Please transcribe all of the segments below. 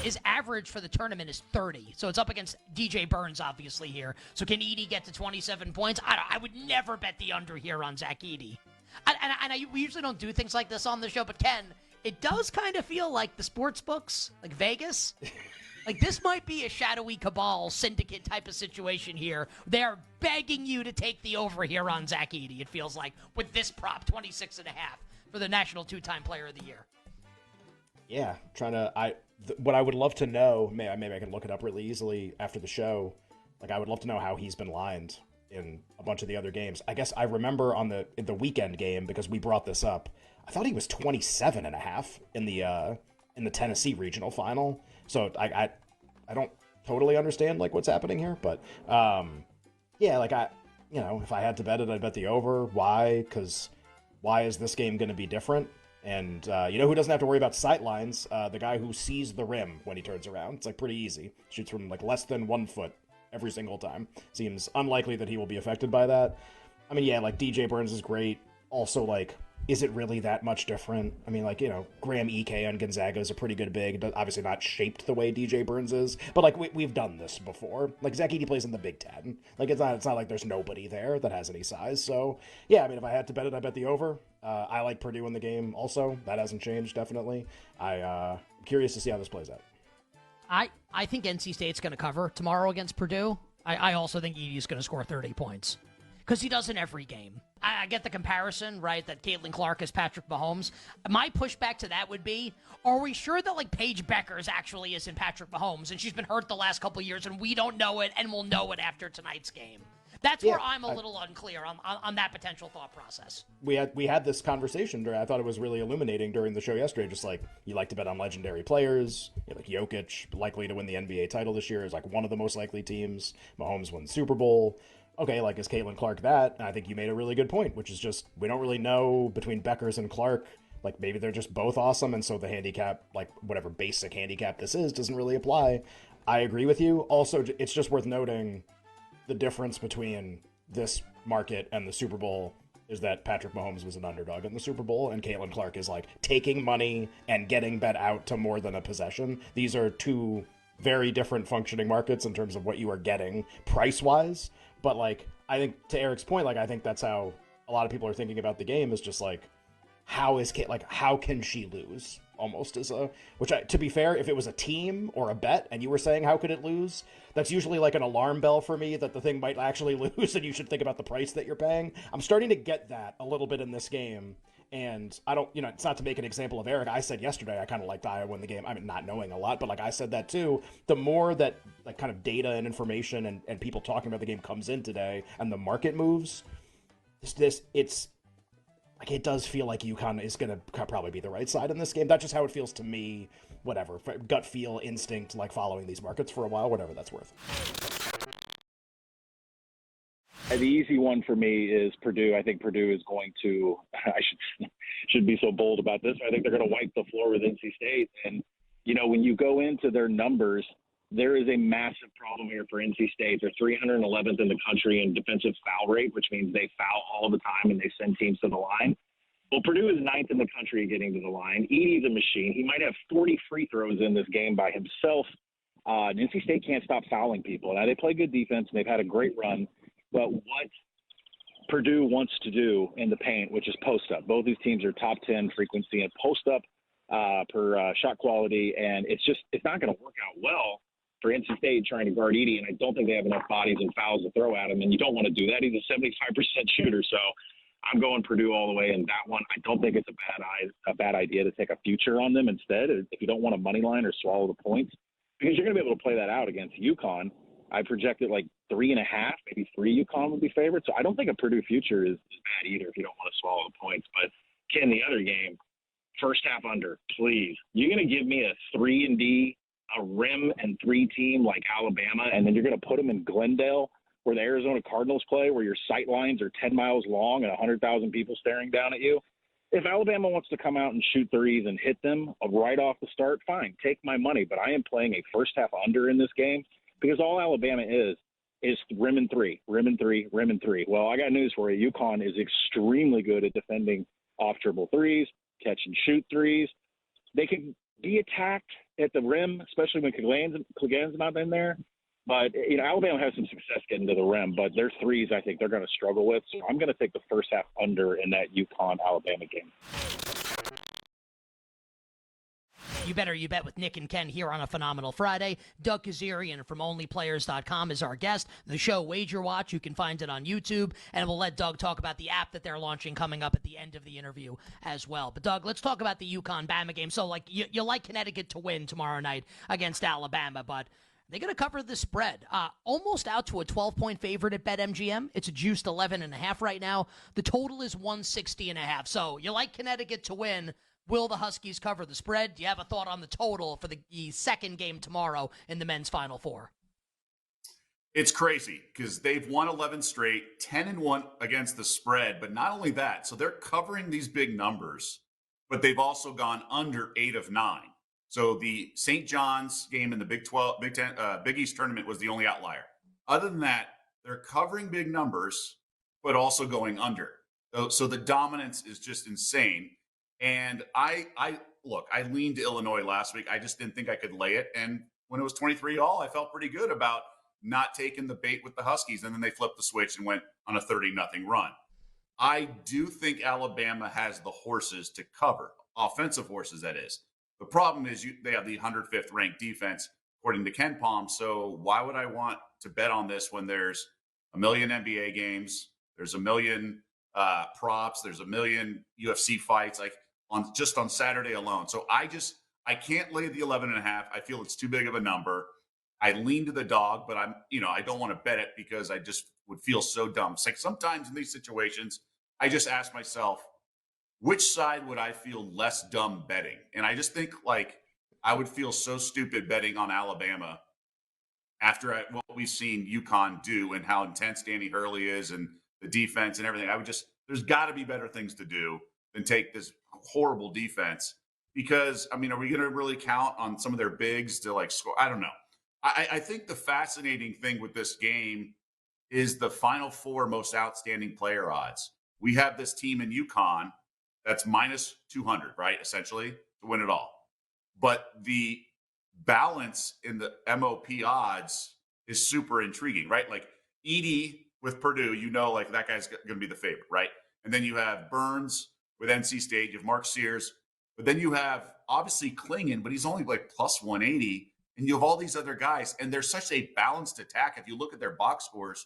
His average for the tournament is 30, so it's up against DJ Burns, obviously, here. So can Edey get to 27 points? I would never bet the under here on Zach Edey. We usually don't do things like this on the show, but Ken, it does kind of feel like the sports books, like Vegas. Like, this might be a shadowy cabal syndicate type of situation here. They're begging you to take the over here on Zach Edey, it feels like, with this prop, 26.5 for the National Two-Time Player of the Year. Yeah, what I would love to know, maybe I can look it up really easily after the show. Like, I would love to know how he's been lined in a bunch of the other games. I guess I remember in the weekend game, because we brought this up, I thought he was 27.5 in the Tennessee regional final. So I don't totally understand like what's happening here, but yeah, like if I had to bet it, I'd bet the over. Why? Because why is this game going to be different? And who doesn't have to worry about sight lines? The guy who sees the rim when he turns around. It's like pretty easy. Shoots from like less than 1 foot every single time. Seems unlikely that he will be affected by that. I mean, yeah, like DJ Burns is great. Also, like, is it really that much different? I mean, like, Graham EK on Gonzaga is a pretty good big. Obviously not shaped the way DJ Burns is, but like we've done this before. Like Zach Edey plays in the Big Ten. Like it's not like there's nobody there that has any size. So yeah, I mean, if I had to bet it, I bet the over. I like Purdue in the game also. That hasn't changed, definitely. I'm curious to see how this plays out. I think NC State's going to cover tomorrow against Purdue. I also think Edey's going to score 30 points. Because he does in every game. I get the comparison, right, that Caitlin Clark is Patrick Mahomes. My pushback to that would be, are we sure that, like, Paige Beckers actually isn't Patrick Mahomes, and she's been hurt the last couple of years, and we don't know it, and we'll know it after tonight's game? That's where I'm a little unclear on that potential thought process. We had this conversation. I thought it was really illuminating during the show yesterday. Just like, you like to bet on legendary players. Like Jokic, likely to win the NBA title this year, is like one of the most likely teams. Mahomes won the Super Bowl. Okay, like, is Caitlin Clark that? And I think you made a really good point, which is just, we don't really know between Beckers and Clark. Like, maybe they're just both awesome, and so the handicap, like, whatever basic handicap this is, doesn't really apply. I agree with you. Also, it's just worth noting the difference between this market and the Super Bowl is that Patrick Mahomes was an underdog in the Super Bowl, and Caitlin Clark is, like, taking money and getting bet out to more than a possession. These are two very different functioning markets in terms of what you are getting price-wise. But, like, I think, to Eric's point, like, I think that's how a lot of people are thinking about the game, is just, like, how can she lose? Almost as to be fair, if it was a team or a bet and you were saying, how could it lose? That's usually like an alarm bell for me that the thing might actually lose and you should think about the price that you're paying. I'm starting to get that a little bit in this game. And I don't, it's not to make an example of Eric. I said yesterday I kind of liked Iowa in the game. I mean, not knowing a lot, but like I said that too. The more that like kind of data and information and people talking about the game comes in today and the market moves, it's like, it does feel like UConn is going to probably be the right side in this game. That's just how it feels to me. Whatever, gut feel, instinct, like following these markets for a while, whatever that's worth. The easy one for me is Purdue. I think Purdue is going to, I should be so bold about this. I think they're going to wipe the floor with NC State. And, when you go into their numbers, there is a massive problem here for NC State. They're 311th in the country in defensive foul rate, which means they foul all the time and they send teams to the line. Well, Purdue is 9th in the country getting to the line. Edey's a machine. He might have 40 free throws in this game by himself. NC State can't stop fouling people. Now, they play good defense, and they've had a great run. But what Purdue wants to do in the paint, which is post-up. Both these teams are top 10 frequency in post-up per shot quality, and it's not going to work out well for NC State trying to guard Edey, and I don't think they have enough bodies and fouls to throw at him, and you don't want to do that. He's a 75% shooter, so I'm going Purdue all the way in that one. I don't think it's a bad idea to take a future on them instead if you don't want a money line or swallow the points, because you're going to be able to play that out against UConn. I projected like 3.5, maybe 3 UConn would be favored, so I don't think a Purdue future is bad either if you don't want to swallow the points. But, Ken, the other game, first half under, please. You're going to give me a 3-and-D, a rim and 3 team like Alabama, and then you're going to put them in Glendale where the Arizona Cardinals play, where your sight lines are 10 miles long and 100,000 people staring down at you. If Alabama wants to come out and shoot threes and hit them right off the start, fine, take my money. But I am playing a first half under in this game because all Alabama is rim and 3, rim and 3, rim and 3. Well, I got news for you. UConn is extremely good at defending off dribble threes, catch and shoot threes. They can be attacked at the rim, especially when Clegan's not in there. But, Alabama has some success getting to the rim, but their threes, I think they're going to struggle with. So I'm going to take the first half under in that UConn-Alabama game. You bet with Nick and Ken here on a phenomenal Friday. Doug Kazarian from OnlyPlayers.com is our guest. The show Wager Watch, you can find it on YouTube, and we'll let Doug talk about the app that they're launching coming up at the end of the interview as well. But Doug, let's talk about the UConn-Bama game. So, you like Connecticut to win tomorrow night against Alabama, but they're going to cover the spread. Almost out to a 12-point favorite at BetMGM. It's a juiced 11.5 right now. The total is 160.5. So you like Connecticut to win. Will the Huskies cover the spread? Do you have a thought on the total for the second game tomorrow in the men's Final Four? It's crazy because they've won 11 straight, 10-1 against the spread. But not only that, so they're covering these big numbers, but they've also gone under 8 of 9. So the St. John's game in the Big East tournament was the only outlier. Other than that, they're covering big numbers, but also going under. So the dominance is just insane. And I leaned to Illinois last week. I just didn't think I could lay it. And when it was 23-all, I felt pretty good about not taking the bait with the Huskies. And then they flipped the switch and went on a 30-0 run. I do think Alabama has the horses to cover, offensive horses, that is. The problem is they have the 105th ranked defense, according to Ken Palm. So why would I want to bet on this when there's a million NBA games, there's a million props, there's a million UFC fights, on Saturday alone. So I can't lay the 11.5. I feel it's too big of a number. I lean to the dog, but I don't want to bet it because I just would feel so dumb. It's like sometimes in these situations, I just ask myself, which side would I feel less dumb betting? And I just think I would feel so stupid betting on Alabama after what we've seen UConn do and how intense Danny Hurley is and the defense and everything. There's got to be better things to do than take this horrible defense because, are we going to really count on some of their bigs to score? I don't know. I think the fascinating thing with this game is the Final Four most outstanding player odds. We have this team in UConn that's minus 200, right, essentially, to win it all. But the balance in the MOP odds is super intriguing, right? Edey with Purdue, that guy's going to be the favorite, right? And then you have Burns with NC State. You have Mark Sears. But then you have, obviously, Klingon, but he's only plus 180. And you have all these other guys. And there's such a balanced attack. If you look at their box scores,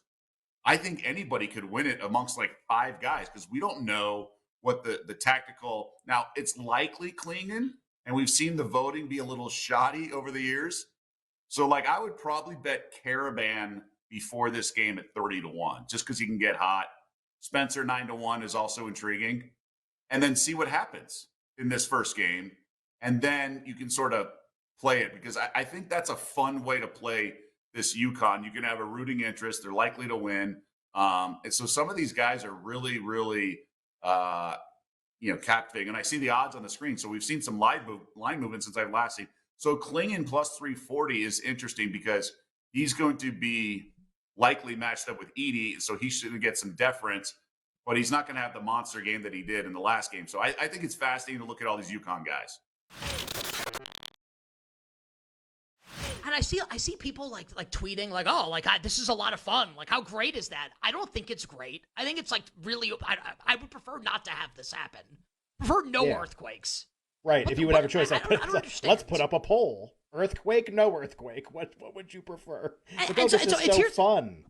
I think anybody could win it amongst 5 guys because we don't know what the tactical – now, it's likely Klingon, and we've seen the voting be a little shoddy over the years. So, I would probably bet Caravan before this game at 30-1 just because he can get hot. Spencer 9-1 is also intriguing. And then see what happens in this first game. And then you can sort of play it because I think that's a fun way to play this UConn. You can have a rooting interest. They're likely to win. And so some of these guys are really, really captivating. And I see the odds on the screen. So we've seen some line movement since I've last seen. So Klingon plus 340 is interesting because he's going to be likely matched up with Edey. So he should get some deference. But he's not going to have the monster game that he did in the last game. So I think it's fascinating to look at all these UConn guys. And I see people tweeting this is a lot of fun. How great is that? I don't think it's great. I think it's really. I would prefer not to have this happen. Prefer no earthquakes. Right. If you would have a choice, let's put up a poll. Earthquake, no earthquake. What would you prefer? This is so fun.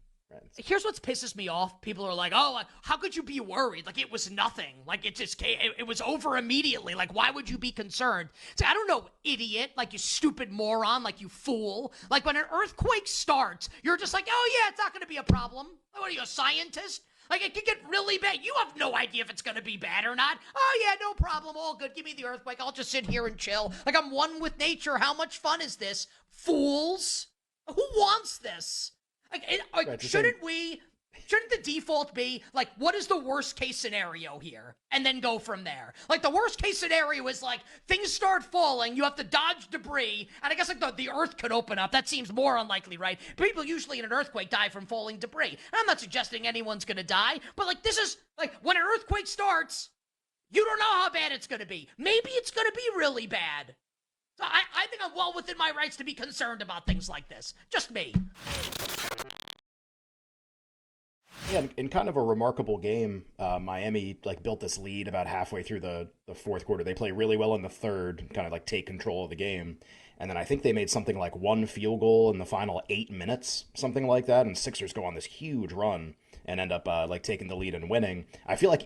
Here's what pisses me off. People are like, oh, how could you be worried? It was nothing. It was over immediately. Why would you be concerned? I don't know, idiot. You stupid moron. You fool. When an earthquake starts, you're just oh, yeah, it's not going to be a problem. What are you, a scientist? It could get really bad. You have no idea if it's going to be bad or not. Oh, yeah, no problem. All good. Give me the earthquake. I'll just sit here and chill. I'm one with nature. How much fun is this? Fools. Who wants this? Shouldn't the default be, what is the worst case scenario here? And then go from there. The worst case scenario is, things start falling, you have to dodge debris, and I guess, the earth could open up. That seems more unlikely, right? People usually in an earthquake die from falling debris. And I'm not suggesting anyone's gonna die, but, this is, when an earthquake starts, you don't know how bad it's gonna be. Maybe it's gonna be really bad. I think I'm well within my rights to be concerned about things like this. Just me. Yeah, in kind of a remarkable game, Miami built this lead about halfway through the fourth quarter. They play really well in the third, kind of take control of the game, and then I think they made something like one field goal in the final 8 minutes, something like that. And Sixers go on this huge run and end up taking the lead and winning. I feel like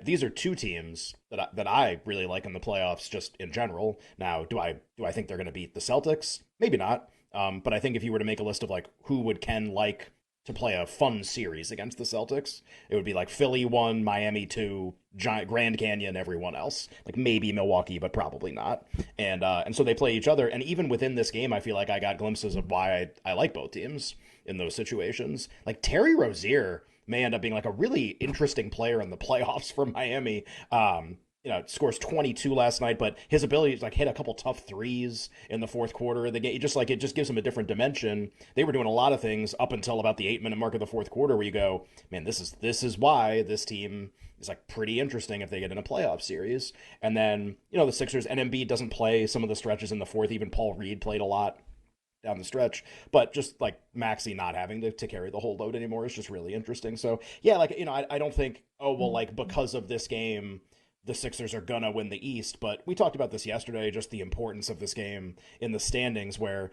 these are two teams that I really like in the playoffs, just in general. Now, do I think they're going to beat the Celtics? Maybe not. But I think if you were to make a list of who would Ken like to play a fun series against the Celtics, it would be Philly 1, Miami 2, Grand Canyon, everyone else. Maybe Milwaukee, but probably not. And so they play each other. And even within this game, I feel like I got glimpses of why I like both teams in those situations. Terry Rozier may end up being a really interesting player in the playoffs for Miami. Scores 22 last night, but his ability to hit a couple tough threes in the fourth quarter of the game, it just gives him a different dimension. They were doing a lot of things up until about the 8-minute mark of the fourth quarter where you go, man, this is why this team is pretty interesting if they get in a playoff series. And then, the Sixers and Embiid doesn't play some of the stretches in the fourth. Even Paul Reed played a lot down the stretch, but just Maxey not having to carry the whole load anymore is just really interesting. So yeah, I don't think, because of this game, the Sixers are gonna win the East, but we talked about this yesterday, just the importance of this game in the standings where,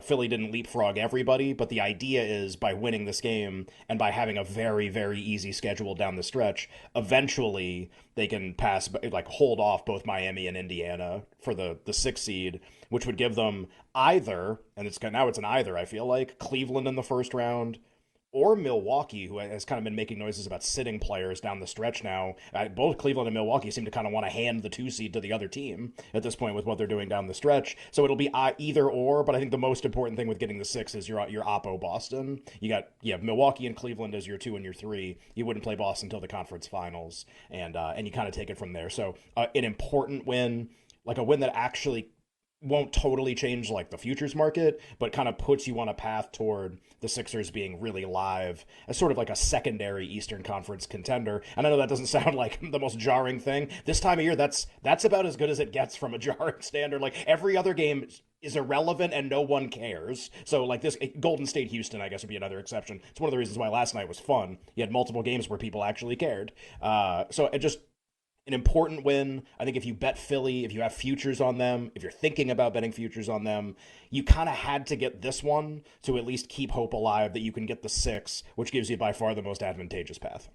Philly didn't leapfrog everybody, but the idea is by winning this game and by having a very, very easy schedule down the stretch, eventually they can hold off both Miami and Indiana for the 6th seed, which would give them either, and it's an either, I feel Cleveland in the first round, or Milwaukee, who has kind of been making noises about sitting players down the stretch now. Both Cleveland and Milwaukee seem to kind of want to hand the 2 seed to the other team at this point with what they're doing down the stretch. So it'll be either or, but I think the most important thing with getting the 6 is your Oppo Boston. You have Milwaukee and Cleveland as your 2 and your 3. You wouldn't play Boston until the conference finals, and you kind of take it from there. So an important win, a win that actually won't totally change the futures market, but kind of puts you on a path toward the Sixers being really live as sort of a secondary Eastern Conference contender. And I know that doesn't sound like the most jarring thing. This time of year, that's about as good as it gets from a jarring standard. Every other game is irrelevant and no one cares. So this Golden State Houston, I guess, would be another exception. It's one of the reasons why last night was fun. You had multiple games where people actually cared. So it just an important win. I think if you bet Philly, if you have futures on them, if you're thinking about betting futures on them, you kind of had to get this one to at least keep hope alive that you can get the 6, which gives you by far the most advantageous path.